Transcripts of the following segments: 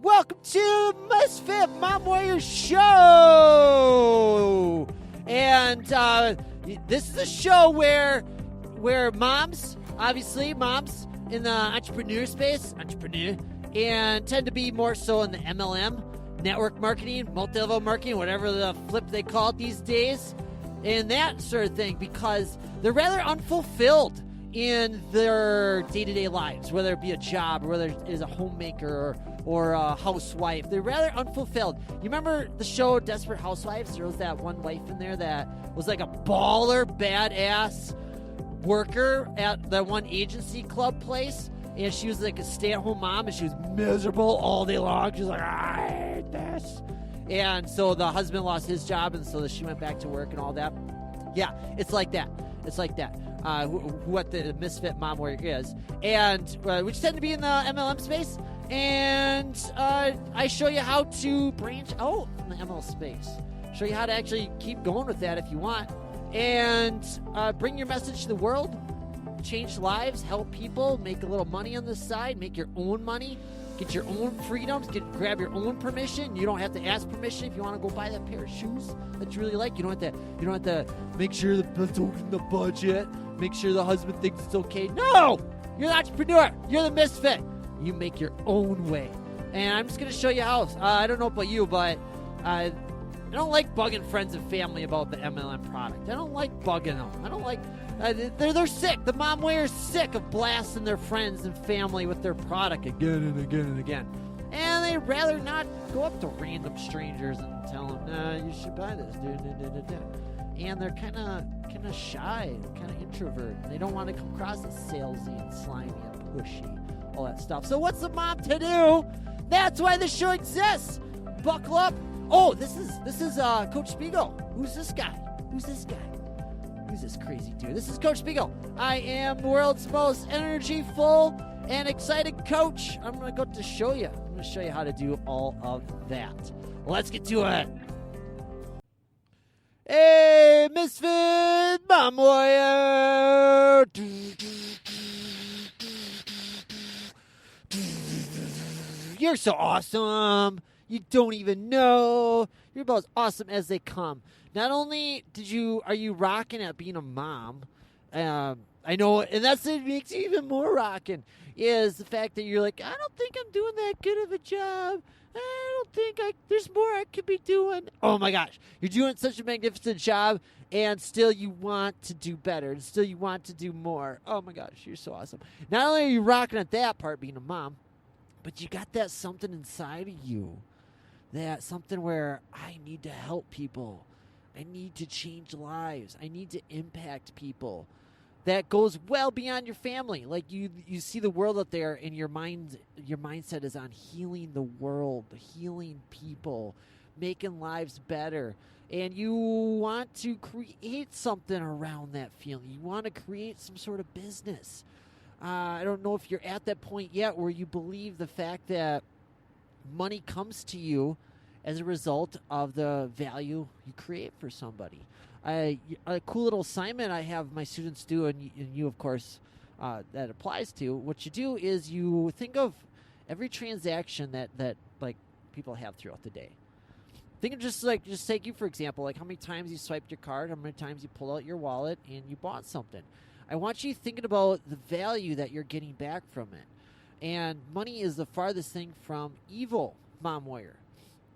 Welcome to Misfit Mom Warrior Show. And this is a show where moms, obviously moms in the entrepreneur space, and tend to be more so in the MLM, network marketing, multi-level marketing, whatever the flip they call it these days, and that sort of thing, because they're rather unfulfilled in their day-to-day lives, whether it be a job, or whether it is a homemaker or a housewife. They're rather unfulfilled. You remember the show Desperate Housewives? There was that one wife in there that was like a baller, badass worker at the one agency club place, and she was like a stay-at-home mom, and she was miserable all day long. She was like, I hate this. And so the husband lost his job, and so she went back to work and all that. Yeah, it's like that. It's like that. What the Misfit Mom Warrior is. And we just tend to be in the MLM space. And I show you how to branch out in the MLM space. Show you how to actually keep going with that if you want. And bring your message to the world. Change lives. Help people. Make a little money on the side. Make your own money. Get your own freedoms. Grab your own permission. You don't have to ask permission if you want to go buy that pair of shoes that you really like. You don't have to make sure that's in the budget. Make sure the husband thinks it's okay. No! You're the entrepreneur. You're the misfit. You make your own way. And I'm just going to show you how. I don't know about you, but I don't like bugging friends and family about the MLM product. I don't like bugging them. I don't like... they're sick. The mom warrior's sick of blasting their friends and family with their product again and again and again. And they'd rather not go up to random strangers and tell them, nah, you should buy this, dude. And they're kind of shy, kind of introvert. They don't want to come across as salesy and slimy and pushy, all that stuff. So what's the mom to do? That's why this show exists. Buckle up. Oh, this is Coach Spiegel. Who's this guy? Who's this crazy dude? This is Coach Spiegel. I am the world's most energy-full and excited coach. I'm going to go to show you. I'm going to show you how to do all of that. Let's get to it. Hey, Misfit Mom Warrior. You're so awesome. You don't even know. You're about as awesome as they come. Not only are you rocking at being a mom, I know, and that's what makes you even more rocking, is the fact that you're like, I don't think I'm doing that good of a job. I don't think there's more I could be doing. Oh my gosh, you're doing such a magnificent job, and still you want to do better, and still you want to do more. Oh my gosh, you're so awesome. Not only are you rocking at that part, being a mom, but you got that something inside of you, that something where I need to help people. I need to change lives. I need to impact people. That goes well beyond your family. Like you see the world out there, and your mindset is on healing the world, healing people, making lives better. And you want to create something around that feeling. You want to create some sort of business. I don't know if you're at that point yet where you believe the fact that money comes to you as a result of the value you create for somebody. A cool little assignment I have my students do, and you of course, that applies to, what you do is you think of every transaction that like people have throughout the day. Think of just take you for example, like how many times you swiped your card, how many times you pulled out your wallet and you bought something. I want you thinking about the value that you're getting back from it. And money is the farthest thing from evil, Mom Warrior.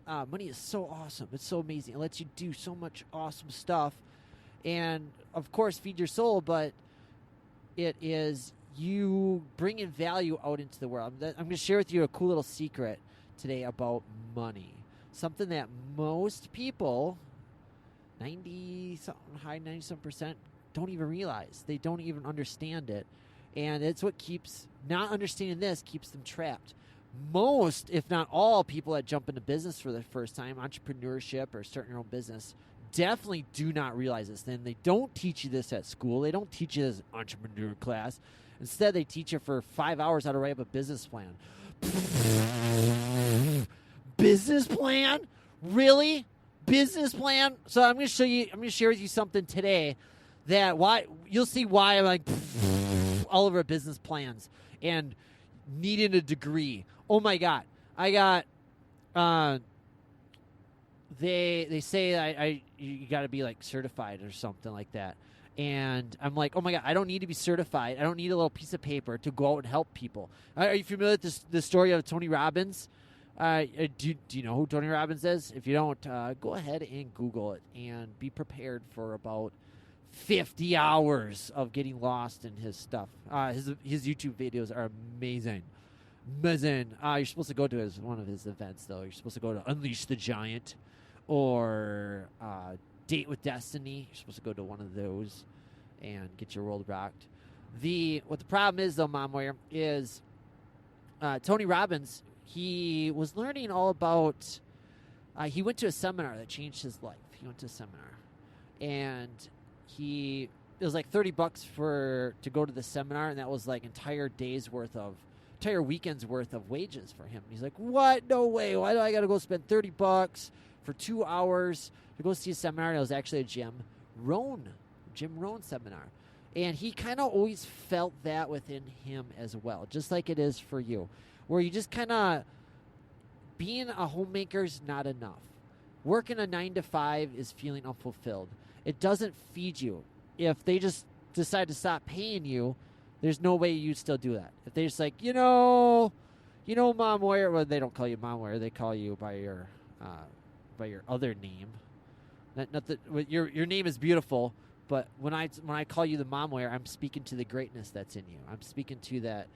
Money is so awesome. It's so amazing. It lets you do so much awesome stuff. And, of course, feed your soul, but it is you bringing value out into the world. I'm going to share with you a cool little secret today about money. Something that most people, 90-something%, don't even realize. They don't even understand it. And it's what not understanding this keeps them trapped. Most, if not all, people that jump into business for the first time, entrepreneurship or starting your own business, definitely do not realize this. Then they don't teach you this at school. They don't teach you this in entrepreneur class. Instead, they teach you for 5 hours how to write up a business plan. Business plan? Really? Business plan? So I'm going to share with you something today that you'll see why I'm like all over business plans and needing a degree. Oh my God. I got they say you got to be like certified or something like that. And I'm like, oh my God, I don't need to be certified. I don't need a little piece of paper to go out and help people. Are you familiar with the story of Tony Robbins? Do you know who Tony Robbins is? If you don't, go ahead and Google it and be prepared for about 50 hours of getting lost in his stuff. His YouTube videos are amazing. You're supposed to go to one of his events, though. You're supposed to go to Unleash the Giant or Date with Destiny. You're supposed to go to one of those and get your world rocked. What the problem is, though, Mom Warrior, is Tony Robbins, he was learning all about, he went to a seminar that changed his life. He went to a seminar, and it was like $30 to go to the seminar, and that was like entire weekend's worth of wages for him. He's like, what? No way. Why do I got to go spend $30 for 2 hours to go see a seminar? And it was actually a Jim Rohn seminar. And he kind of always felt that within him as well, just like it is for you, where you just kind of, being a homemaker's not enough. Working a 9 to 5 is feeling unfulfilled. It doesn't feed you. If they just decide to stop paying you, there's no way you'd still do that. If they just like, Mom Warrior, well, they don't call you Mom Warrior, they call you by your other name. Not that your name is beautiful, but when I call you the Mom Warrior, I'm speaking to the greatness that's in you. I'm speaking to that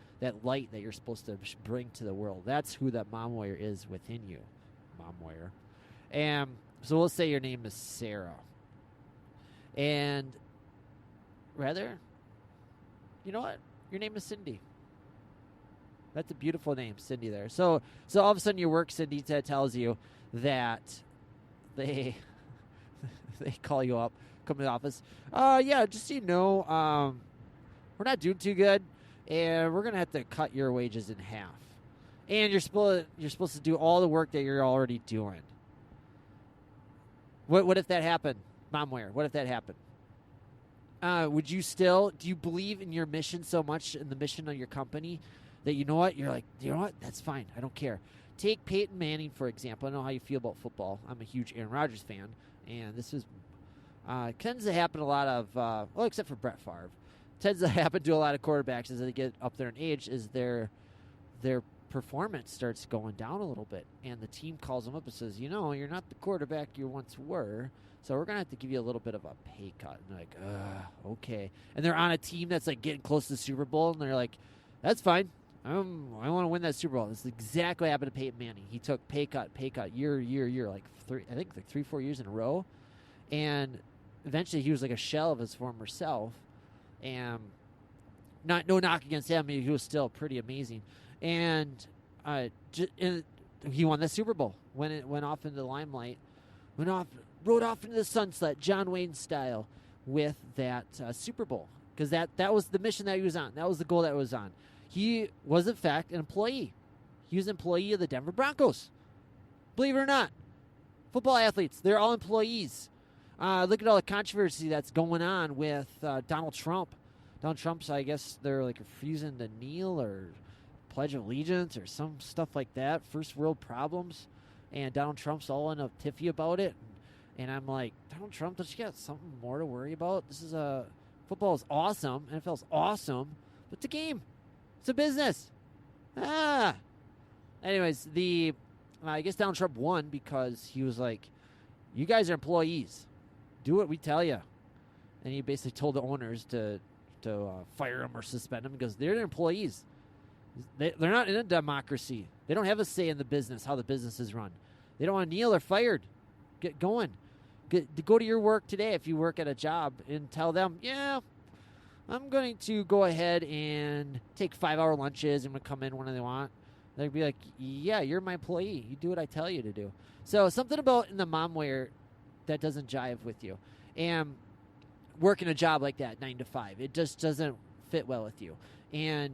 light that you're supposed to bring to the world. That's who that Mom Warrior is within you, Mom Warrior. And so we'll say your name is Sarah. And rather, you know what? Your name is Cindy. That's a beautiful name, Cindy there. So all of a sudden your work, Cindy, tells you that they call you up, come to the office. Yeah, just so you know, we're not doing too good, and we're gonna have to cut your wages in half. And you're supposed to do all the work that you're already doing. What if that happened, Mom Warrior? What if that happened? Do you believe in your mission so much, in the mission of your company, that you're like, that's fine, I don't care. Take Peyton Manning, for example. I know how you feel about football. I'm a huge Aaron Rodgers fan, and this is tends to happen a lot of, except for Brett Favre, tends to happen to a lot of quarterbacks as they get up there in age, is their performance starts going down a little bit, and the team calls them up and says, you're not the quarterback you once were, so we're going to have to give you a little bit of a pay cut. And they're like, okay. And they're on a team that's like getting close to the Super Bowl, and they're like, that's fine. I want to win that Super Bowl. This is exactly what happened to Peyton Manning. He took pay cut, year, like 3-4 years in a row. And eventually he was like a shell of his former self. And no knock against him. He was still pretty amazing. And he won the Super Bowl. When it went off into the limelight, rode off into the sunset, John Wayne style, with that Super Bowl. Because that was the mission that he was on. That was the goal that he was on. He was, in fact, an employee. He was an employee of the Denver Broncos. Believe it or not. Football athletes, they're all employees. Look at all the controversy that's going on with Donald Trump. Donald Trump's, I guess, they're like refusing to kneel or Pledge of Allegiance or some stuff like that. First world problems. And Donald Trump's all in a tiffy about it. And I'm like, Donald Trump, don't you got something more to worry about? Football is awesome. NFL's awesome. But it's a game. It's a business. Anyways, I guess Donald Trump won because he was like, you guys are employees. Do what we tell you. And he basically told the owners to fire them or suspend them because they're employees. They're not in a democracy. They don't have a say in the business, how the business is run. They don't want to kneel or fired. Get going. Go to your work today if you work at a job and tell them, yeah, I'm going to go ahead and take 5-hour lunches. I'm going to come in when they want. They'd be like, yeah, you're my employee. You do what I tell you to do. So something about in the Mom Warrior that doesn't jive with you. And working a job like that, 9 to 5, it just doesn't fit well with you. And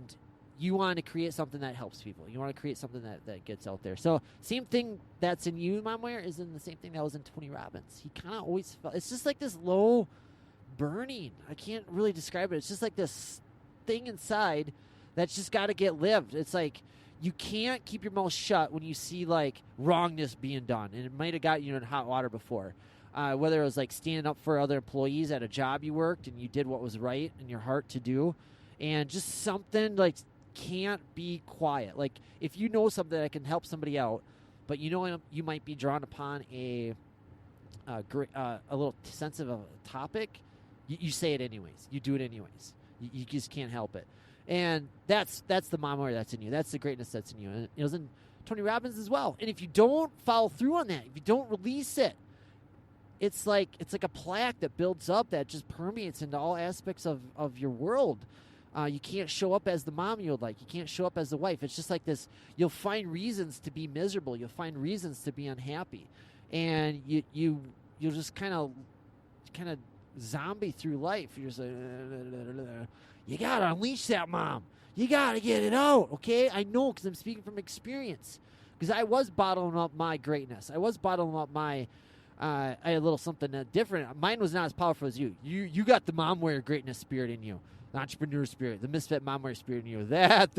you want to create something that helps people. You want to create something that gets out there. So same thing that's in you, Mom Warrior, is in the same thing that was in Tony Robbins. He kind of always felt, it's just like this low burning. I can't really describe it. It's just like this thing inside that's just got to get lived. It's like you can't keep your mouth shut when you see like wrongness being done, and it might have got you in hot water before. Whether it was like standing up for other employees at a job you worked and you did what was right in your heart to do, and just something like can't be quiet. Like if you know something that can help somebody out, but you know you might be drawn upon a little sensitive topic, you say it anyways. You do it anyways. You just can't help it. And that's the mama that's in you. That's the greatness that's in you. And it was in Tony Robbins as well. And if you don't follow through on that, if you don't release it, it's like a plaque that builds up that just permeates into all aspects of your world. You can't show up as the mom you would like. You can't show up as the wife. It's just like this. You'll find reasons to be miserable. You'll find reasons to be unhappy. And you'll just kind of zombie through life. You're just like, you got to unleash that, mom. You got to get it out, okay? I know because I'm speaking from experience. Because I was bottling up my greatness. I was bottling up my... I had a little something different. Mine was not as powerful as you. You got the mom warrior greatness spirit in you. The entrepreneur spirit. The misfit mom warrior spirit in you. That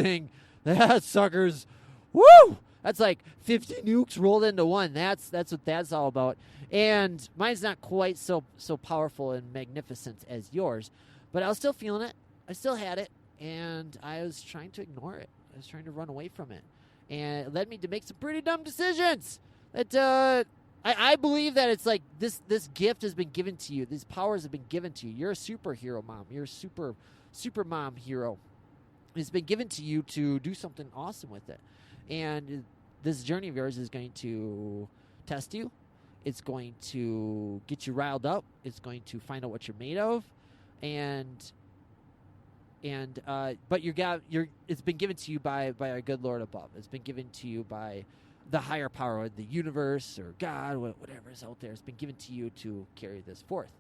sucker's... Woo! That's like 50 nukes rolled into one. That's what that's all about. And mine's not quite so powerful and magnificent as yours. But I was still feeling it. I still had it, and I was trying to ignore it. I was trying to run away from it, and it led me to make some pretty dumb decisions. That I believe that it's like this gift has been given to you. These powers have been given to you. You're a superhero mom. You're a super mom hero. It's been given to you to do something awesome with it, and this journey of yours is going to test you. It's going to get you riled up. It's going to find out what you're made of, but it's been given to you by our good Lord above. It's been given to you by the higher power, the universe or God, whatever is out there. It's been given to you to carry this forth.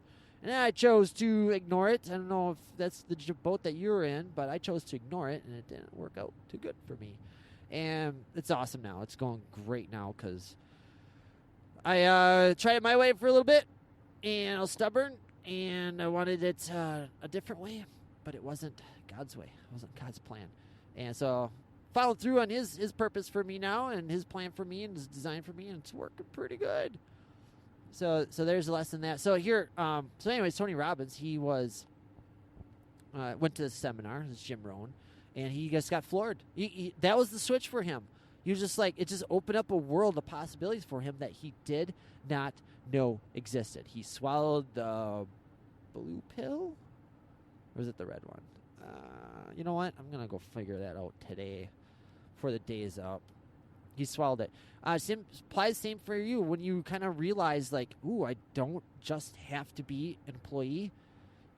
And I chose to ignore it. I don't know if that's the boat that you're in, but I chose to ignore it, and it didn't work out too good for me. And it's awesome now. It's going great now because I tried it my way for a little bit, and I was stubborn, and I wanted it a different way, but it wasn't God's way. It wasn't God's plan. And so followed through on his purpose for me now and his plan for me and his design for me, and it's working pretty good. So there's a lesson in that. So here, so anyways, Tony Robbins, he was went to the seminar, this Jim Rohn, and he just got floored. That was the switch for him. He was just like, it just opened up a world of possibilities for him that he did not know existed. He swallowed the blue pill, or is it the red one? You know what? I'm gonna go figure that out today, before the day is up. He swallowed it. Applies same for you when you kind of realize, like, ooh, I don't just have to be an employee.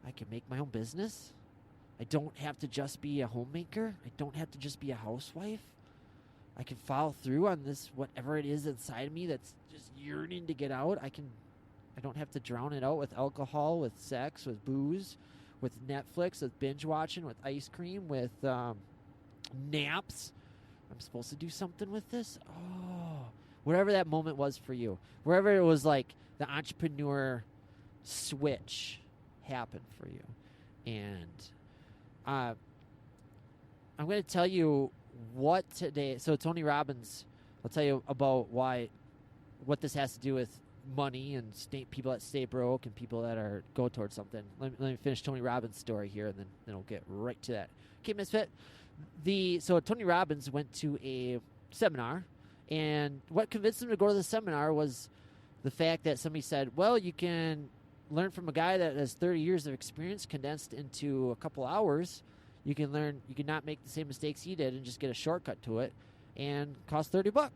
I can make my own business. I don't have to just be a homemaker. I don't have to just be a housewife. I can follow through on this, whatever it is inside of me that's just yearning to get out. I don't have to drown it out with alcohol, with sex, with booze, with Netflix, with binge watching, with ice cream, with naps. I'm supposed to do something with this? Oh, whatever that moment was for you. Wherever it was like the entrepreneur switch happened for you. And I'm going to tell you what today. So Tony Robbins, I'll tell you about what this has to do with money and people that stay broke and people that go towards something. Let me finish Tony Robbins' story here, and then we'll get right to that. Okay, Misfit. So Tony Robbins went to a seminar, and what convinced him to go to the seminar was the fact that somebody said, well, you can learn from a guy that has 30 years of experience condensed into a couple hours. You can not make the same mistakes he did and just get a shortcut to it and cost $30.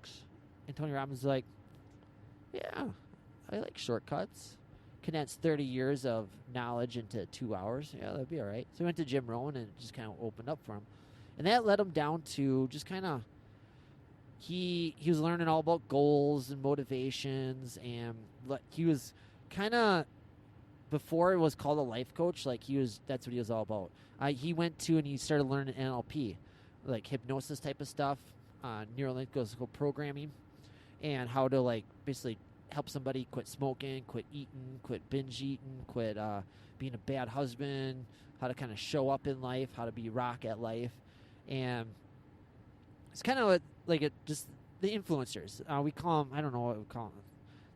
And Tony Robbins was like, yeah, I like shortcuts. Condense 30 years of knowledge into 2 hours. Yeah, that'd be all right. So he went to Jim Rohn, and it just kind of opened up for him. And that led him down to just kind of, he was learning all about goals and motivations, and he was kind of, before it was called a life coach, that's what he was all about. He went to and he started learning NLP, like hypnosis type of stuff, neurolinguistic programming, and how to basically help somebody quit smoking, quit eating, quit binge eating, quit being a bad husband, how to kind of show up in life, how to be rock at life. And it's kind of like just the influencers. We call them, I don't know what we call them.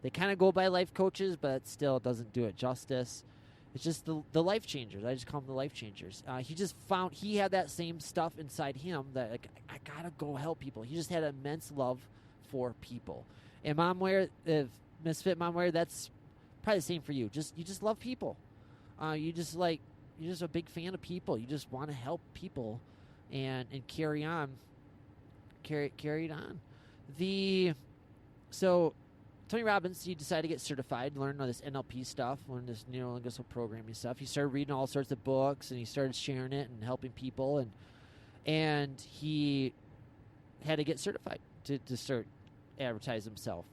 They kind of go by life coaches, but it still doesn't do it justice. It's just the life changers. I just call them the life changers. He just found he had that same stuff inside him that like, I gotta go help people. He just had immense love for people. And Momware, Misfit Momware, that's probably the same for you. You just love people. You're just a big fan of people. You just want to help people and carry it on. So Tony Robbins, he decided to get certified, learn all this NLP stuff, learn this neuro-linguistic programming stuff. He started reading all sorts of books, and he started sharing it and helping people, and he had to get certified to start advertise himself.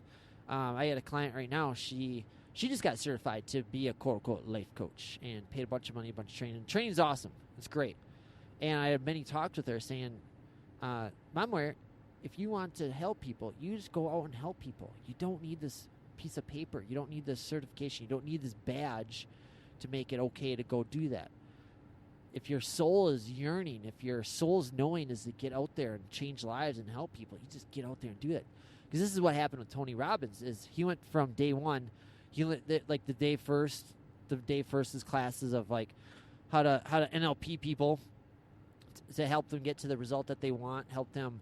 I had a client right now. She just got certified to be a quote-unquote life coach and paid a bunch of money, a bunch of training. Training's awesome. It's great. And I had many talks with her saying, Momware, if you want to help people, you just go out and help people. You don't need this piece of paper. You don't need this certification. You don't need this badge to make it okay to go do that. If your soul is yearning, if your soul's knowing is to get out there and change lives and help people, you just get out there and do it. Because this is what happened with Tony Robbins. Is he went from day one, like the day first, his classes of like how to NLP people to help them get to the result that they want, help them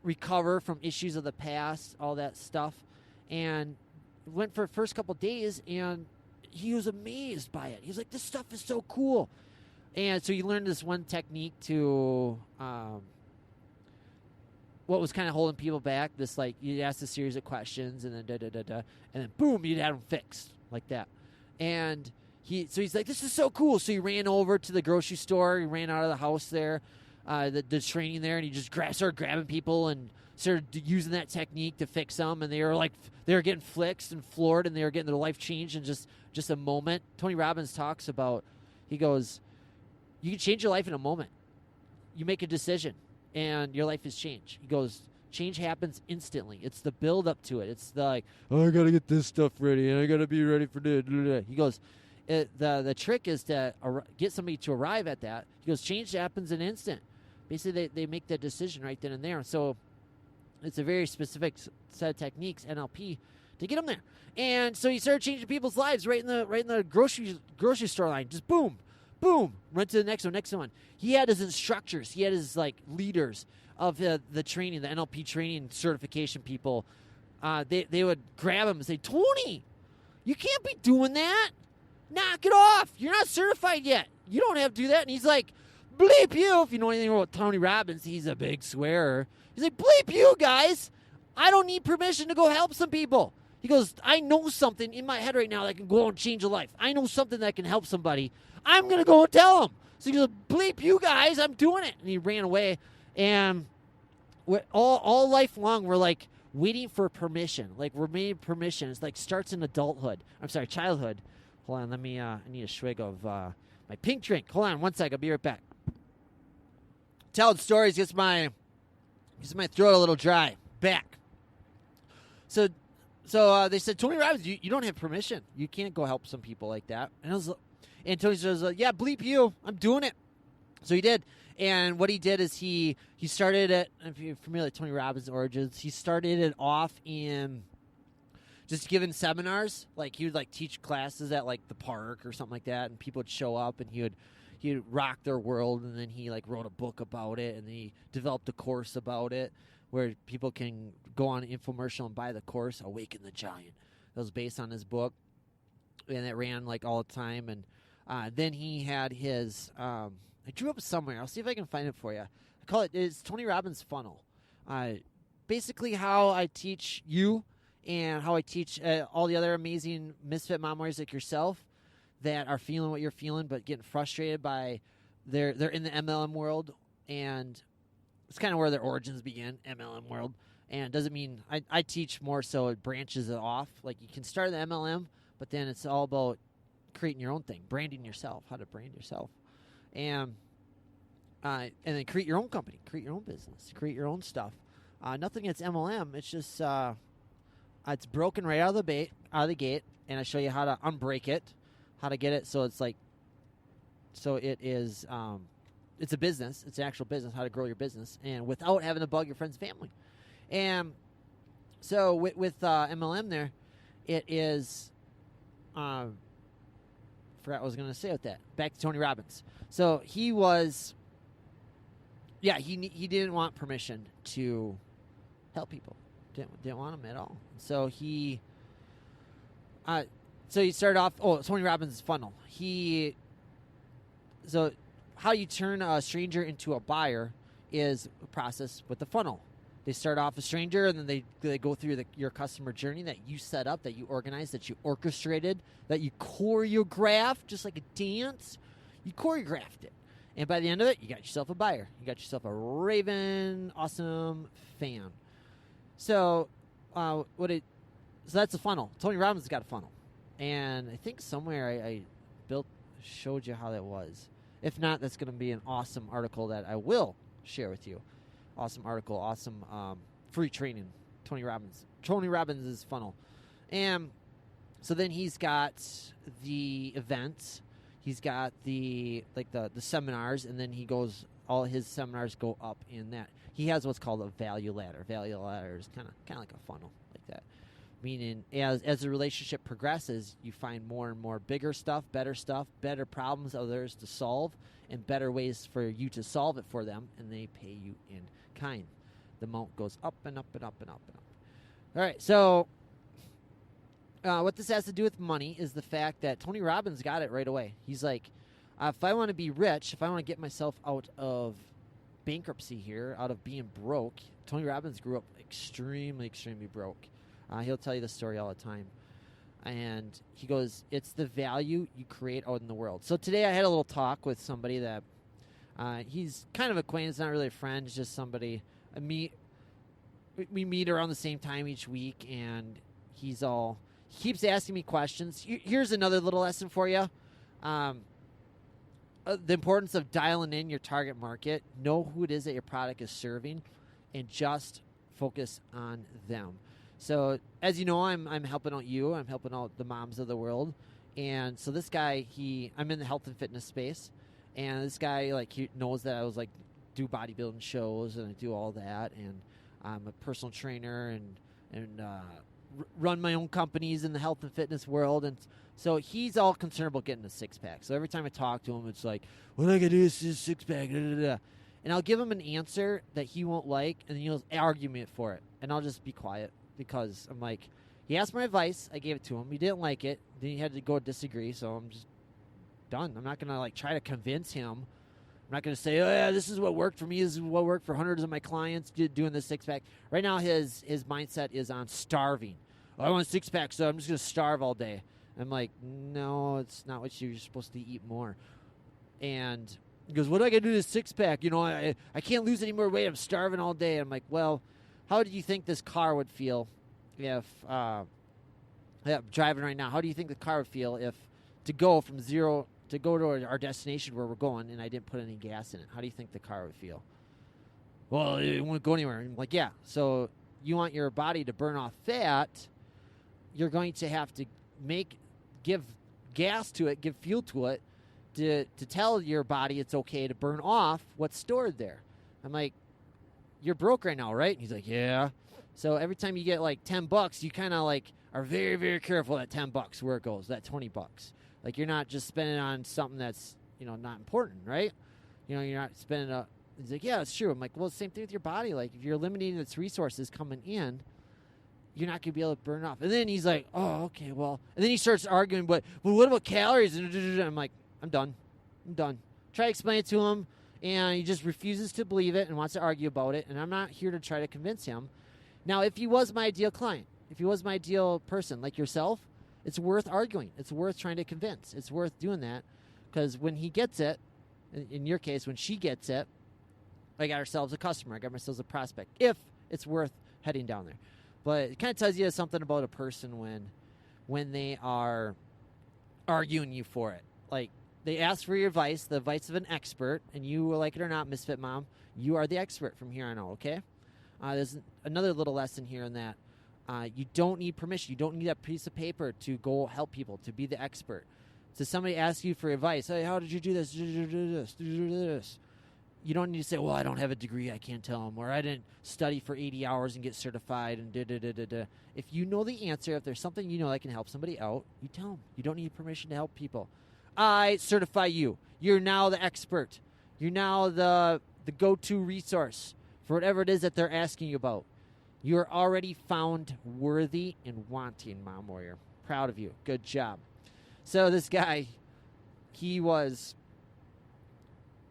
recover from issues of the past, all that stuff. And went for the first couple of days, and he was amazed by it. He was like, this stuff is so cool. And so he learned this one technique to what was kind of holding people back. This, like, you'd ask a series of questions, and then and then boom, you'd have them fixed like that. And he's like, this is so cool. So he ran over to the grocery store. He ran out of the house there, the training there, and he just started grabbing people and started using that technique to fix them. And they were getting fixed and floored, and they were getting their life changed in just a moment. Tony Robbins talks about, he goes, you can change your life in a moment. You make a decision, and your life is changed. He goes, change happens instantly. It's the build up to it. It's like, I got to get this stuff ready, and I got to be ready for this. He goes, the trick is to get somebody to arrive at that. He goes, change happens in an instant. Basically, they make that decision right then and there. So it's a very specific set of techniques, NLP, to get them there. And so he started changing people's lives right in the grocery store line. Just boom, boom, went to the next one. He had his instructors. He had his like leaders of the training, the NLP training certification people. They would grab him and say, Tony, you can't be doing that. Knock it off. You're not certified yet. You don't have to do that. And he's like, bleep you. If you know anything about Tony Robbins, he's a big swearer. He's like, bleep you guys. I don't need permission to go help some people. He goes, I know something in my head right now that can go and change a life. I know something that can help somebody. I'm going to go and tell them. So he goes, bleep you guys. I'm doing it. And he ran away. And all life long, we're like waiting for permission. Like we're made permission. It's like starts in childhood. Hold on, I need a swig of my pink drink. Hold on 1 sec, I'll be right back. Telling stories gets my throat a little dry. Back. So they said, Tony Robbins, you don't have permission. You can't go help some people like that. And Tony says, yeah, bleep you. I'm doing it. So he did. And what he did is he started it, if you're familiar with Tony Robbins' origins, he started it off in just giving seminars. Like he would like teach classes at like the park or something like that, and people would show up, and he would rock their world, and then he like wrote a book about it, and he developed a course about it where people can go on an infomercial and buy the course, Awaken the Giant. That was based on his book, and it ran like all the time. And then he had his I drew up somewhere. I'll see if I can find it for you. It's Tony Robbins Funnel. Basically how I teach you and how I teach all the other amazing misfit mom warriors like yourself that are feeling what you're feeling but getting frustrated by they're in the MLM world, and it's kind of where their origins begin, MLM world. And it doesn't mean I teach more so it branches it off. Like you can start the MLM, but then it's all about creating your own thing, branding yourself, how to brand yourself. And then create your own company, create your own business, create your own stuff. Nothing against MLM. It's just it's broken right out of the gate, and I show you how to unbreak it, how to get it so it's like, so it is it's a business. It's an actual business, how to grow your business, and without having to bug your friends and family. And so with MLM there, it is, forgot what I was going to say with that. Back to Tony Robbins. So he was, he didn't want permission to help people. Didn't want him at all. So he started off, Tony Robbins' funnel. So how you turn a stranger into a buyer is a process with the funnel. They start off a stranger, and then they go through your customer journey that you set up, that you organized, that you orchestrated, that you choreographed, just like a dance. You choreographed it. And by the end of it, you got yourself a buyer. You got yourself a raving, awesome fan. So that's a funnel. Tony Robbins has got a funnel. And I think somewhere I showed you how that was. If not, that's going to be an awesome article that I will share with you. Awesome article, awesome free training. Tony Robbins' funnel. And so then he's got the events. He's got the seminars, and then all his seminars go up in that. He has what's called a value ladder. Value ladder is kind of like a funnel like that. Meaning, as the relationship progresses, you find more and more bigger stuff, better problems others to solve, and better ways for you to solve it for them, and they pay you in kind. The amount goes up and up and up and up and up. All right, so what this has to do with money is the fact that Tony Robbins got it right away. He's like, if I want to be rich, if I want to get myself out of bankruptcy here, out of being broke, Tony Robbins grew up extremely, extremely broke. He'll tell you the story all the time. And he goes, it's the value you create out in the world. So today I had a little talk with somebody that he's kind of acquaintance, not really a friend, it's just somebody we meet around the same time each week, and he keeps asking me questions. Here's another little lesson for you. The importance of dialing in your target market. Know who it is that your product is serving, and just focus on them. So, as you know, I'm helping out you. I'm helping out the moms of the world. And so this guy, I'm in the health and fitness space. And this guy, he knows that I was, do bodybuilding shows, and I do all that. And I'm a personal trainer and run my own companies in the health and fitness world. And so he's all concerned about getting a six-pack. So every time I talk to him, it's like, what I got to do is a six-pack, And I'll give him an answer that he won't like, and then he'll argue me for it. And I'll just be quiet. Because I'm like, he asked my advice, I gave it to him. He didn't like it. Then he had to go disagree, so I'm just done. I'm not going to try to convince him. I'm not going to say, oh yeah, this is what worked for me. This is what worked for hundreds of my clients doing this six-pack. Right now his mindset is on starving. I want a six-pack, so I'm just going to starve all day. I'm like, no, it's not what you're supposed to eat more. And he goes, what do I got to do to this six-pack? I can't lose any more weight. I'm starving all day. I'm like, well, how do you think this car would feel if, driving right now, how do you think the car would feel if to go to our destination where we're going, and I didn't put any gas in it? How do you think the car would feel? Well, it won't go anywhere. I'm like, yeah. So you want your body to burn off fat, you're going to have to give gas to it, give fuel to it, to tell your body it's okay to burn off what's stored there. I'm like, you're broke right now, right? And he's like, yeah. So every time you get $10, you kind of are very, very careful at $10 where it goes, that $20. You're not just spending on something that's, not important, right? You're not spending he's like, yeah, it's true. I'm like, well, same thing with your body. If you're limiting its resources coming in, you're not going to be able to burn off. And then he's like, oh, okay, well. And then he starts arguing, but what about calories? And I'm like, I'm done. Try to explain it to him. And he just refuses to believe it and wants to argue about it. And I'm not here to try to convince him. Now, if he was my ideal client, if he was my ideal person like yourself, it's worth arguing. It's worth trying to convince. It's worth doing that. Because when he gets it, in your case, when she gets it, I got ourselves a customer. I got ourselves a prospect. If it's worth heading down there. But it kind of tells you something about a person when they are arguing you for it. They ask for your advice, the advice of an expert, and you, like it or not, Misfit Mom, you are the expert from here on out, okay? There's another little lesson here in that you don't need permission. You don't need that piece of paper to go help people, to be the expert. So somebody asks you for advice. Hey, how did you do this? Do this. You don't need to say, well, I don't have a degree, I can't tell them, or I didn't study for 80 hours and get certified and da-da-da-da-da. If you know the answer, if there's something you know that can help somebody out, you tell them. You don't need permission to help people. I certify you. You're now the expert. You're now the go-to resource for whatever it is that they're asking you about. You're already found worthy and wanting, Mom Warrior. Proud of you. Good job. So this guy,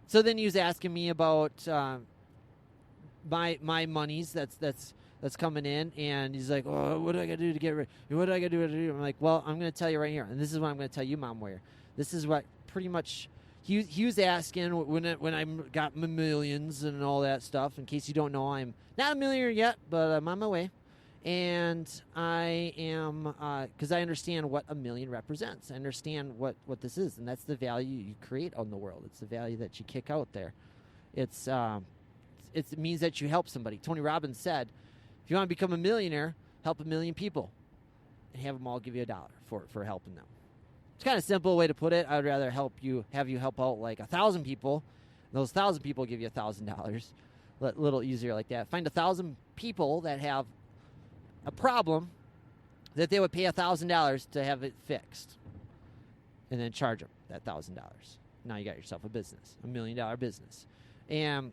So then he was asking me about my monies that's coming in, and he's like, "Oh, what do I got to do to get rid? What do I got to do?" I'm like, "Well, I'm going to tell you right here, and this is what I'm going to tell you, Mom Warrior. This is what pretty much he was asking when I got my millions and all that stuff. In case you don't know, I'm not a millionaire yet, but I'm on my way, and I am because I understand what a million represents. I understand what this is, and that's the value you create on the world. It's the value that you kick out there. It means that you help somebody. Tony Robbins said, if you want to become a millionaire, help 1 million people and have them all give you $1 for helping them. It's kind of a simple way to put it. I'd rather have you help out like 1,000 people. Those 1,000 people give you $1,000. A little easier like that. Find 1,000 people that have a problem that they would pay $1,000 to have it fixed, and then charge them that $1,000. Now you got yourself a business, $1 million business. And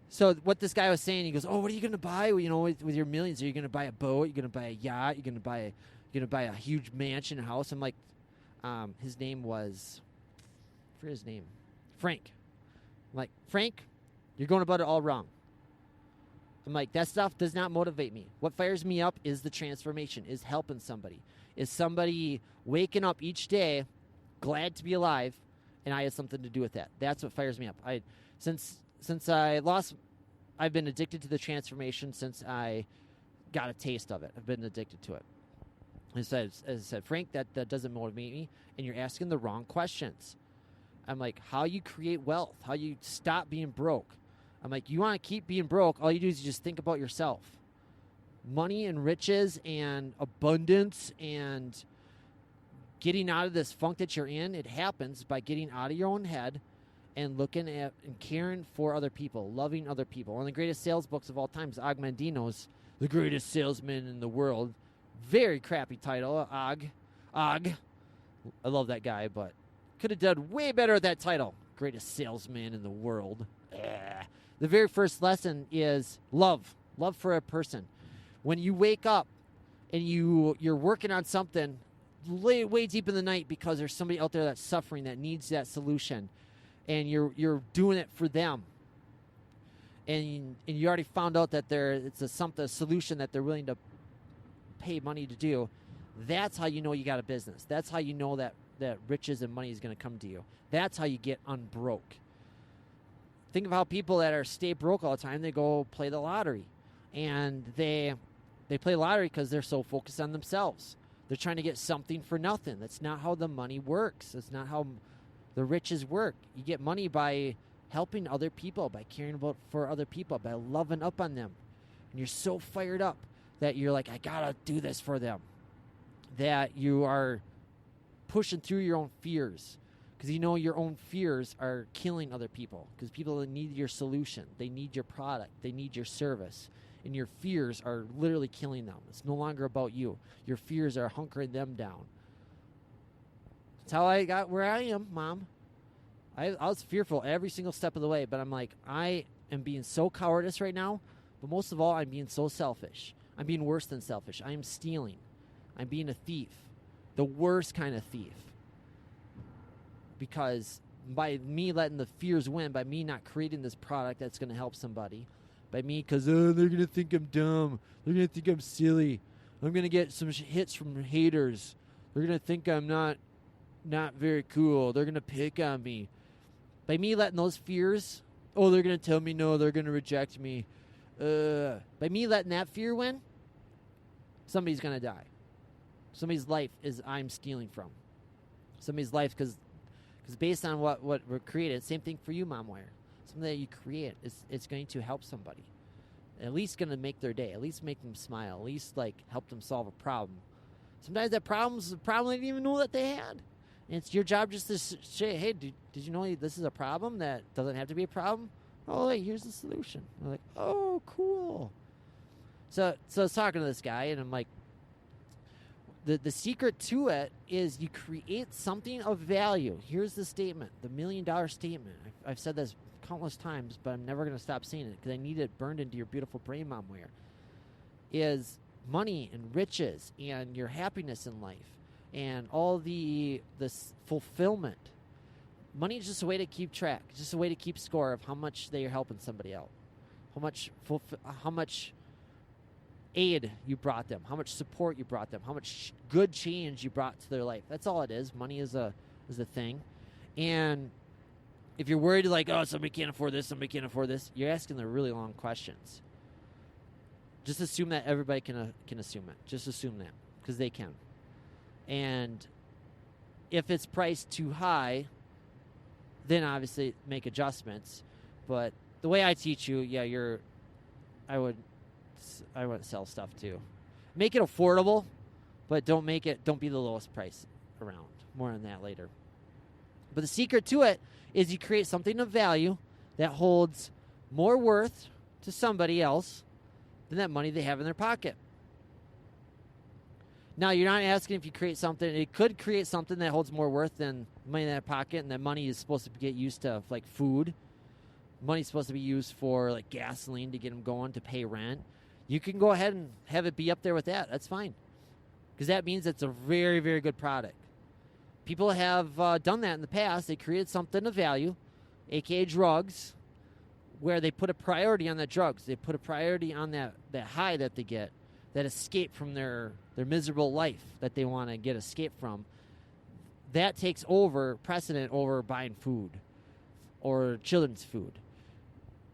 so what this guy was saying, he goes, "Oh, what are you going to buy? You know, with your millions, are you going to buy a boat? You're going to buy a yacht? You're going to buy a huge mansion, house?" I'm like, his name was, I forget his name, Frank. I'm like, Frank, you're going about it all wrong. I'm like, that stuff does not motivate me. What fires me up is the transformation, is helping somebody, is somebody waking up each day glad to be alive, and I had something to do with that. That's what fires me up. Since I've been addicted to the transformation since I got a taste of it. I've been addicted to it. As I said, Frank, that doesn't motivate me, and you're asking the wrong questions. I'm like, how you create wealth, how you stop being broke. I'm like, you want to keep being broke, all you do is you just think about yourself. Money and riches and abundance and getting out of this funk that you're in, it happens by getting out of your own head and looking at and caring for other people, loving other people. One of the greatest sales books of all time is Og Mandino's The Greatest Salesman in the World. Very crappy title, Og. I love that guy, but could have done way better at that title. Greatest salesman in the world. The very first lesson is love. Love for a person. When you wake up and you're working on something way deep in the night because there's somebody out there that's suffering that needs that solution, and you're doing it for them, and you already found out that it's a solution that they're willing to pay money to do, that's how you know you got a business. That's how you know that riches and money is going to come to you. That's how you get unbroke. Think of how people that stay broke all the time, they go play the lottery. And they play lottery because they're so focused on themselves. They're trying to get something for nothing. That's not how the money works. That's not how the riches work. You get money by helping other people, by caring for other people, by loving up on them. And you're so fired up that you're like, I gotta do this for them. That you are pushing through your own fears. Because you know your own fears are killing other people. Because people need your solution. They need your product. They need your service. And your fears are literally killing them. It's no longer about you. Your fears are hunkering them down. That's how I got where I am, Mom. I was fearful every single step of the way. But I'm like, I am being so cowardice right now. But most of all, I'm being so selfish. I'm being worse than selfish. I am stealing. I'm being a thief. The worst kind of thief. Because by me letting the fears win, by me not creating this product that's going to help somebody, by me, because they're going to think I'm dumb. They're going to think I'm silly. I'm going to get some hits from haters. They're going to think I'm not very cool. They're going to pick on me. By me letting those fears, they're going to tell me no, they're going to reject me. By me letting that fear win, somebody's going to die. Somebody's life is I'm stealing from. Somebody's life, because based on what we're created, same thing for you, Mom Wire. Something that you create, it's going to help somebody. At least going to make their day. At least make them smile. At least help them solve a problem. Sometimes that problem's a problem they didn't even know that they had. And it's your job just to say, hey, did you know this is a problem that doesn't have to be a problem? Oh, wait, here's the solution. I'm like, oh, cool. So I was talking to this guy, and I'm like, the secret to it is you create something of value. Here's the statement, the $1 million statement. I've said this countless times, but I'm never going to stop saying it because I need it burned into your beautiful brain, Mom Ware. Is money and riches and your happiness in life and all this fulfillment. Money is just a way to keep track. It's just a way to keep score of how much they are helping somebody out, how much aid you brought them, how much support you brought them, how much good change you brought to their life. That's all it is. Money is a thing. And if you're worried like, oh, somebody can't afford this, you're asking the really long questions. Just assume that everybody can assume it. Just assume that, because they can. And if it's priced too high, then obviously make adjustments. But the way I teach you, I would sell stuff too. Make it affordable, but don't be the lowest price around. More on that later. But the secret to it is you create something of value that holds more worth to somebody else than that money they have in their pocket. Now, you're not asking if you create something. It could create something that holds more worth than money in their pocket, and that money is supposed to get used to, like, food. Money's supposed to be used for, like, gasoline to get them going, to pay rent. You can go ahead and have it be up there with that. That's fine. Because that means it's a very, very good product. People have done that in the past. They created something of value, a.k.a. drugs, where they put a priority on the drugs. They put a priority on that high that they get, that escape from their miserable life that they want to get escape from. That takes precedent over buying food or children's food.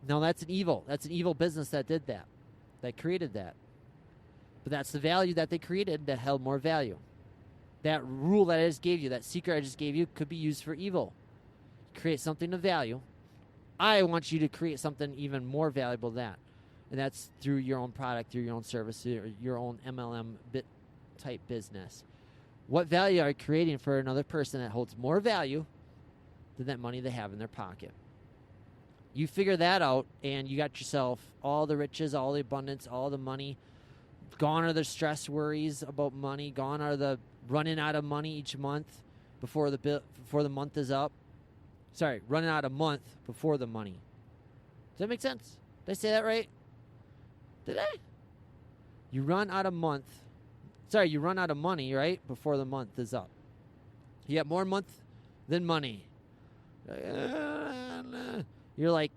Now, that's an evil. That's an evil business that did that, that created that. But that's the value that they created that held more value. That rule that I just gave you, that secret I just gave you, could be used for evil. Create something of value. I want you to create something even more valuable than that. And that's through your own product, through your own service, or your own MLM type business. What value are you creating for another person that holds more value than that money they have in their pocket? You figure that out, and you got yourself all the riches, all the abundance, all the money. Gone are the stress worries about money. Gone are the running out of money each month before the month is up. Sorry, running out of month before the money. Does that make sense? Did I say that right? Did I? You run out of money, right, before the month is up. You got more month than money. You're like,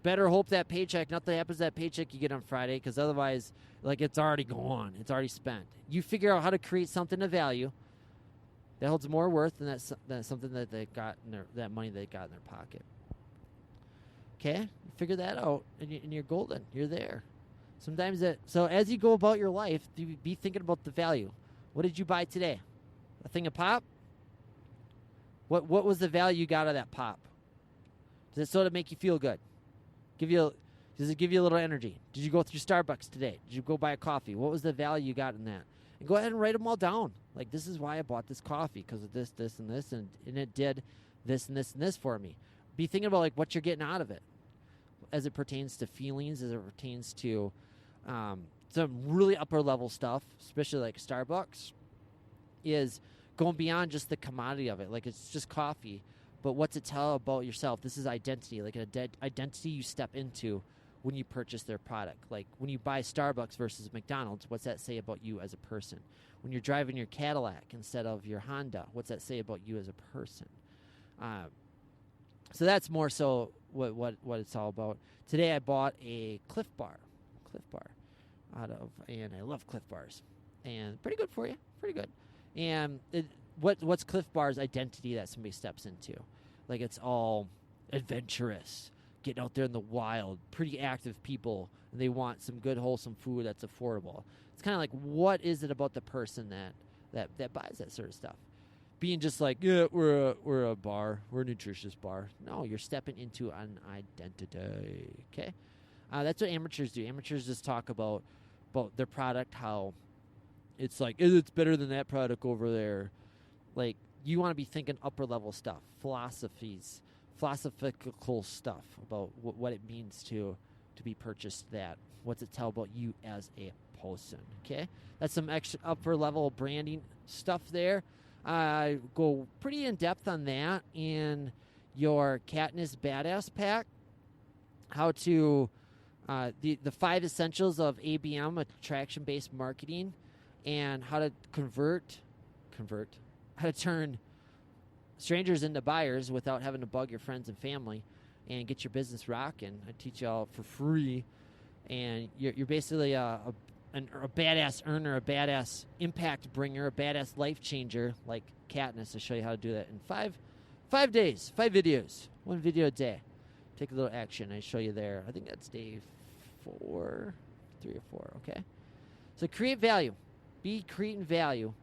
better hope that paycheck, nothing happens to that paycheck you get on Friday, because otherwise, like, it's already gone. It's already spent. You figure out how to create something of value that holds more worth than something that they got that money they got in their pocket. Okay? You figure that out, and you're golden. You're there. So as you go about your life, be thinking about the value. What did you buy today? A thing of pop? What was the value you got out of that pop? Does it sort of make you feel good? Does it give you a little energy? Did you go through Starbucks today? Did you go buy a coffee? What was the value you got in that? And go ahead and write them all down. Like, this is why I bought this coffee, because of this, this, and this, and it did this and this and this for me. Be thinking about, like, what you're getting out of it as it pertains to feelings, as it pertains to some really upper level stuff, especially like Starbucks, is going beyond just the commodity of it. Like, it's just coffee, but what's it tell about yourself? This is identity, like an identity you step into when you purchase their product. Like, when you buy Starbucks versus McDonald's, what's that say about you as a person? When you're driving your Cadillac instead of your Honda, what's that say about you as a person? So that's more so what it's all about. Today I bought a Cliff Bar and I love Cliff Bars, and pretty good for you, pretty good. And what's Cliff Bar's identity that somebody steps into? Like, it's all adventurous, getting out there in the wild, pretty active people, and they want some good, wholesome food that's affordable. It's kind of like, what is it about the person that buys that sort of stuff? Being just like, yeah, we're a bar, we're a nutritious bar. No, you're stepping into an identity. Okay, that's what amateurs do. Amateurs just talk about their product, how it's like, it's better than that product over there. Like, you want to be thinking upper level stuff, philosophical stuff about what it means to be purchased. That what's it tell about you as a person? Okay, that's some extra upper level branding stuff there. Go pretty in depth on that in your Katniss Badass Pack. How to the 5 essentials of ABM, attraction-based marketing, and how to how to turn strangers into buyers without having to bug your friends and family and get your business rocking. I teach y'all for free, and you're basically a badass earner, a badass impact bringer, a badass life changer like Katniss. I'll show you how to do that in 5 days, 5 videos, 1 video a day. Take a little action. I show you there. I think that's day 4, 3 or 4. Okay. So create value. Be creating value.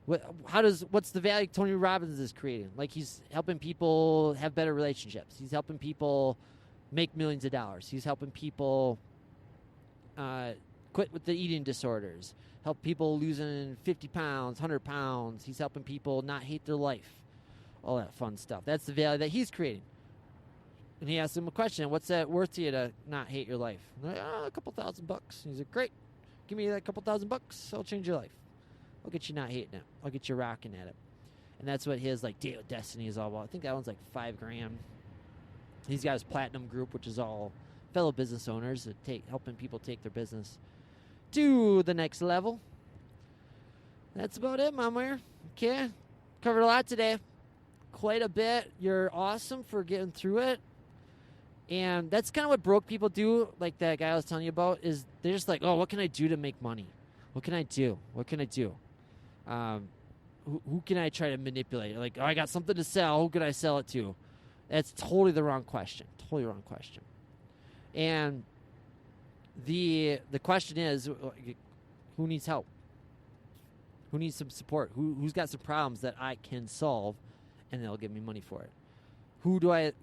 What's the value Tony Robbins is creating? Like, he's helping people have better relationships. He's helping people make millions of dollars. He's helping people quit with the eating disorders. Help people losing 50 pounds, 100 pounds. He's helping people not hate their life. All that fun stuff. That's the value that he's creating. And he asked him a question: what's that worth to you to not hate your life? And they're like, a couple $1,000. He's like, great. Give me that couple $1,000. I'll change your life. I'll get you not hating it. I'll get you rocking at it. And that's what his like Date with Destiny is all about. I think that one's like $5,000. He's got his platinum group, which is all fellow business owners that helping people take their business to the next level. That's about it, Mama. Okay, covered a lot today. Quite a bit. You're awesome for getting through it. And that's kind of what broke people do, like that guy I was telling you about, is they're just like, oh, what can I do to make money? What can I do? What can I do? Who can I try to manipulate? Like, oh, I got something to sell. Who could I sell it to? That's totally the wrong question. Totally wrong question. And the question is, who needs help? Who needs some support? Who's got some problems that I can solve, and they'll give me money for it? Who do I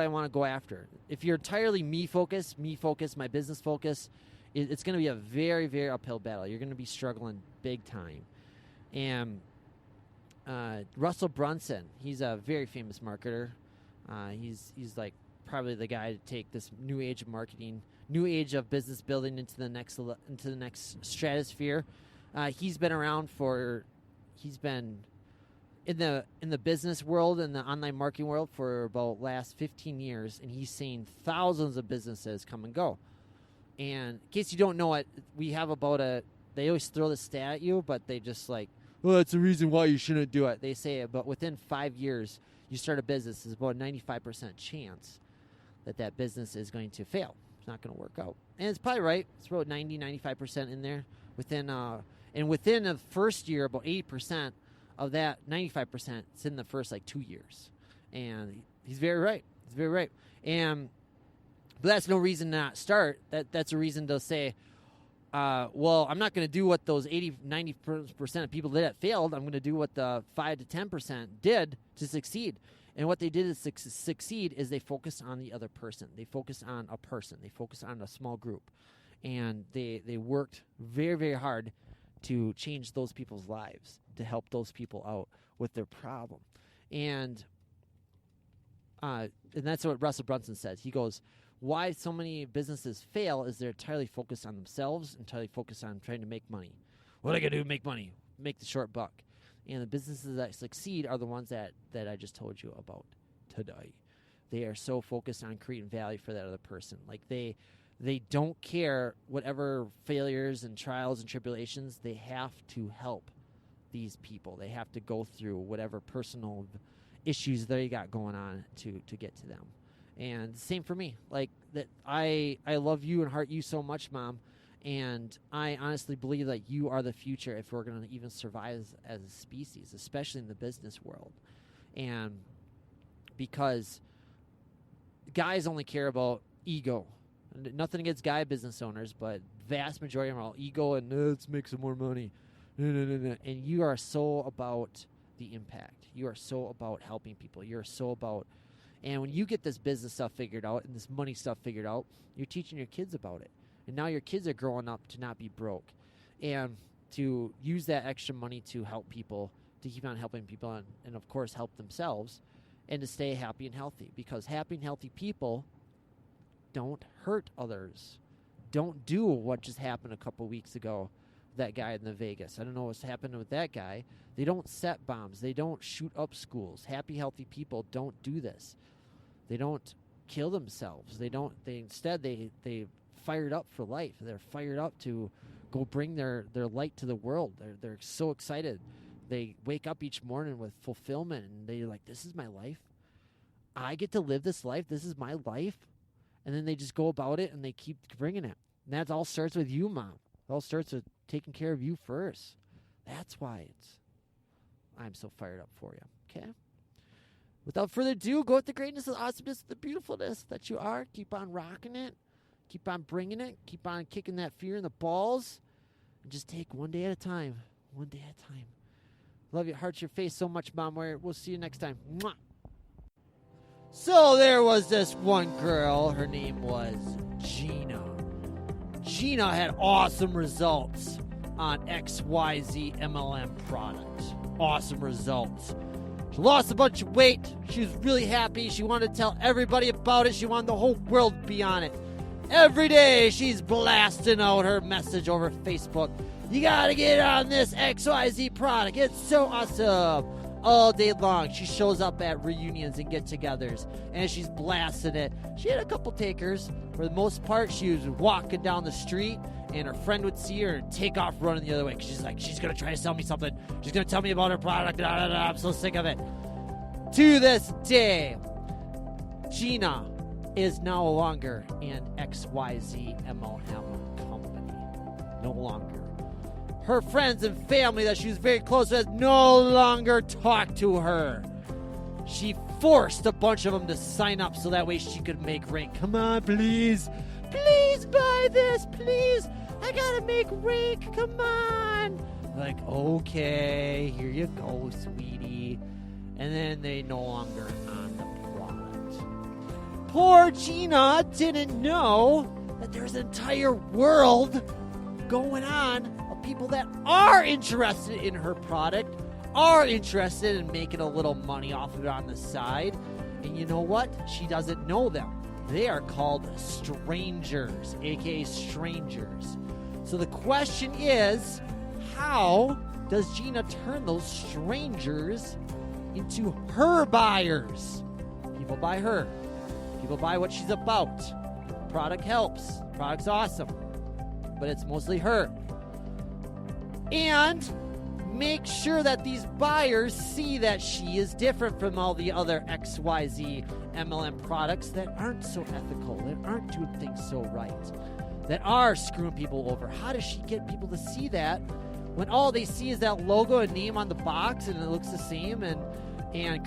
want to go after? If you're entirely me focused, my business focus, it's going to be a very, very uphill battle. You're going to be struggling big time. And Russell Brunson, he's a very famous marketer. He's like probably the guy to take this new age of marketing, new age of business building into the next stratosphere. He's been around he's been in the business world and the online marketing world for about last 15 years, and he's seen thousands of businesses come and go. And in case you don't know it, we have they always throw the stat at you, but they just like, well, that's the reason why you shouldn't do it. They say it, but within 5 years, you start a business, there's about a 95% chance that business is going to fail. It's not going to work out. And it's probably right. It's about 95% in there. Within the first year, about 80% of that 95%, it's in the first 2 years. And he's very right. He's very right. But that's no reason to not start. That's a reason to say, well, I'm not going to do what those 90% of people did that failed. I'm going to do what the 5 to 10% did to succeed. And what they did to succeed is they focused on the other person. They focused on a person. They focused on a small group. And they worked very, very hard to change those people's lives, to help those people out with their problem. And that's what Russell Brunson says. He goes, why so many businesses fail is they're entirely focused on themselves, entirely focused on trying to make money. What I got to do to make money? Make the short buck. And the businesses that succeed are the ones that I just told you about today. They are so focused on creating value for that other person. Like they don't care whatever failures and trials and tribulations. They have to help these people. They have to go through whatever personal issues they got going on to get to them. And same for me. Like that, I love you and heart you so much, Mom. And I honestly believe that you are the future if we're going to even survive as a species, especially in the business world. And because guys only care about ego. Nothing against guy business owners, but vast majority of them are all ego and let's make some more money. No. And you are so about the impact. You are so about helping people. You're so about, and when you get this business stuff figured out and this money stuff figured out, you're teaching your kids about it. And now your kids are growing up to not be broke and to use that extra money to help people to keep on helping people and of course, help themselves and to stay happy and healthy. Because happy and healthy people don't hurt others. Don't do what just happened a couple weeks ago, that guy in the Vegas. I don't know what's happening with that guy. They don't set bombs. They don't shoot up schools. Happy, healthy people don't do this. They don't kill themselves. They instead fired up for life. They're fired up to go bring their light to the world. They're so excited. They wake up each morning with fulfillment, and they're like, this is my life. I get to live this life. This is my life. And then they just go about it, and they keep bringing it. And that all starts with you, Mom. It all starts with taking care of you first. That's why I'm so fired up for you, okay? Without further ado, go with the greatness, the awesomeness, the beautifulness that you are. Keep on rocking it. Keep on bringing it. Keep on kicking that fear in the balls. And just take one day at a time. One day at a time. Love your heart, your face so much, Mom. We'll see you next time. Mwah. So there was this one girl. Her name was Gina. Gina had awesome results on XYZ MLM product. Awesome results. She lost a bunch of weight. She was really happy. She wanted to tell everybody about it. She wanted the whole world to be on it. Every day she's blasting out her message over Facebook. You gotta get on this XYZ product. It's so awesome. All day long, she shows up at reunions and get-togethers, and she's blasting it. She had a couple takers. For the most part, she was walking down the street, and her friend would see her and take off running the other way. 'Cause she's like, she's going to try to sell me something. She's going to tell me about her product. Da, da, da. I'm so sick of it. To this day, Gina is no longer an XYZ MLM company. No longer. Her friends and family that she was very close with no longer talk to her. She forced a bunch of them to sign up so that way she could make rank. Come on, please. Please buy this, please. I gotta make rank. Come on. Like, okay, here you go, sweetie. And then they no longer on the product. Poor Gina didn't know that there's an entire world going on of people that are interested in her product, are interested in making a little money off of it on the side. And you know what? She doesn't know them. They are called strangers, aka strangers. So the question is, how does Gina turn those strangers into her buyers? People buy her. People buy what she's about. Product helps. Product's awesome. But it's mostly her. And make sure that these buyers see that she is different from all the other XYZ MLM products that aren't so ethical, that aren't doing things so right, that are screwing people over. How does she get people to see that when all they see is that logo and name on the box and it looks the same, and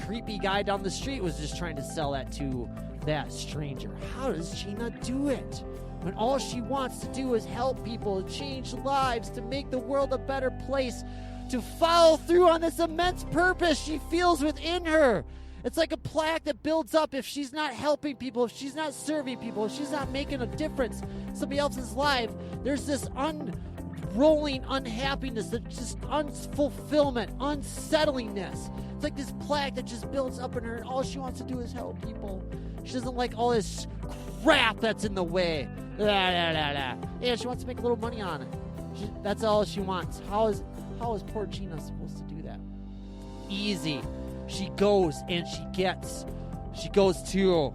creepy guy down the street was just trying to sell that to that stranger? How does Gina do it when all she wants to do is help people, change lives, to make the world a better place, to follow through on this immense purpose she feels within her? It's like a plaque that builds up. If she's not helping people, if she's not serving people, if she's not making a difference in somebody else's life, there's this unrolling unhappiness, that just unfulfillment, unsettlingness. It's like this plaque that just builds up in her, and all she wants to do is help people. She doesn't like all this crap that's in the way. Yeah, she wants to make a little money on it. That's all she wants. How is poor Gina supposed to do that? Easy. She goes and she goes to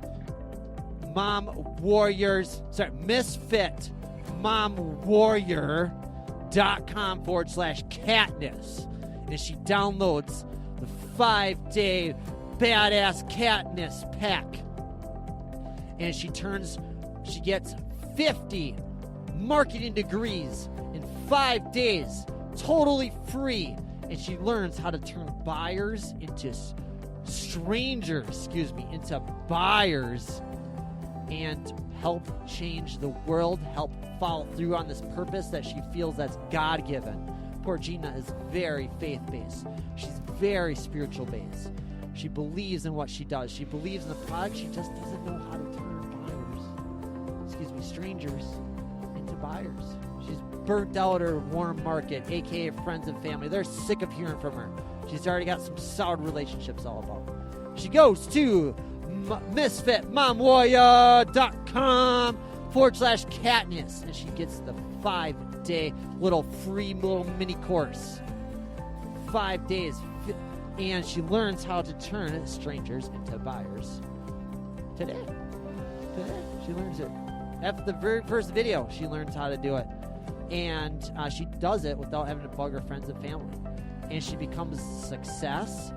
Misfit momwarrior.com/Katniss. And she downloads the 5-day badass Katniss pack. And she gets 50 marketing degrees in 5 days, totally free. And she learns how to turn buyers into into buyers, and help change the world, help follow through on this purpose that she feels that's God-given. Poor Gina is very faith-based. She's very spiritual-based. She believes in what she does. She believes in the product. She just doesn't know how to turn strangers into buyers. She's burnt out her warm market, aka friends and family. They're sick of hearing from her. She's already got some solid relationships all about. She goes to misfitmomwarrior.com/Katniss, and she gets the 5-day free mini course. 5 days, and she learns how to turn strangers into buyers. Today, she learns it. After the very first video, she learns how to do it, and she does it without having to bug her friends and family. And she becomes a success.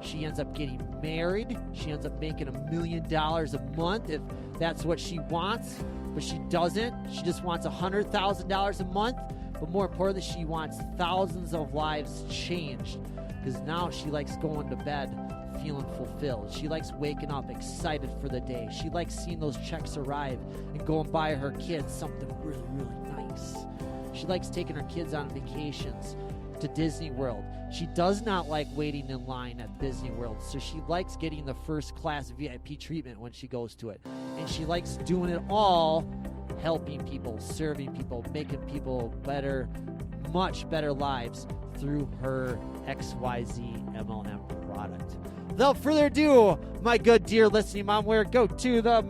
She ends up getting married. She ends up making $1 million a month if that's what she wants. But she doesn't. She just wants $100,000 a month. But more importantly, she wants thousands of lives changed. Because now she likes going to bed feeling fulfilled. She likes waking up excited for the day. She likes seeing those checks arrive and go and buy her kids something really, really nice. She likes taking her kids on vacations to Disney World. She does not like waiting in line at Disney World, so she likes getting the first class VIP treatment when she goes to it. And she likes doing it all, helping people, serving people, making people better, much better lives through her XYZ MLM product. Without further ado, my good dear listening mom warrior, go to the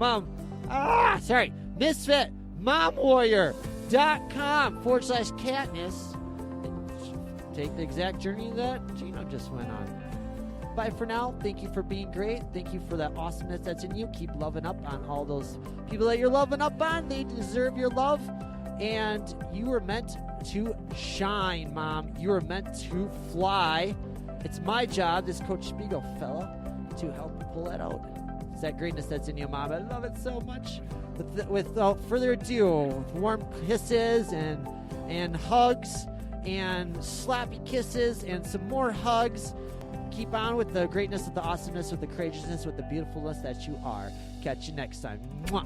misfitmomwarrior.com/Katniss. Take the exact journey that Gino just went on. Bye for now. Thank you for being great. Thank you for that awesomeness that's in you. Keep loving up on all those people that you're loving up on. They deserve your love. And you were meant to shine, Mom. You were meant to fly. It's my job, this Coach Spiegel fella, to help pull that out. It's that greatness that's in you, Mom. I love it so much. Without further ado, with warm kisses and hugs, and slappy kisses and some more hugs. Keep on with the greatness, with the awesomeness, with the courageousness, with the beautifulness that you are. Catch you next time. Mwah.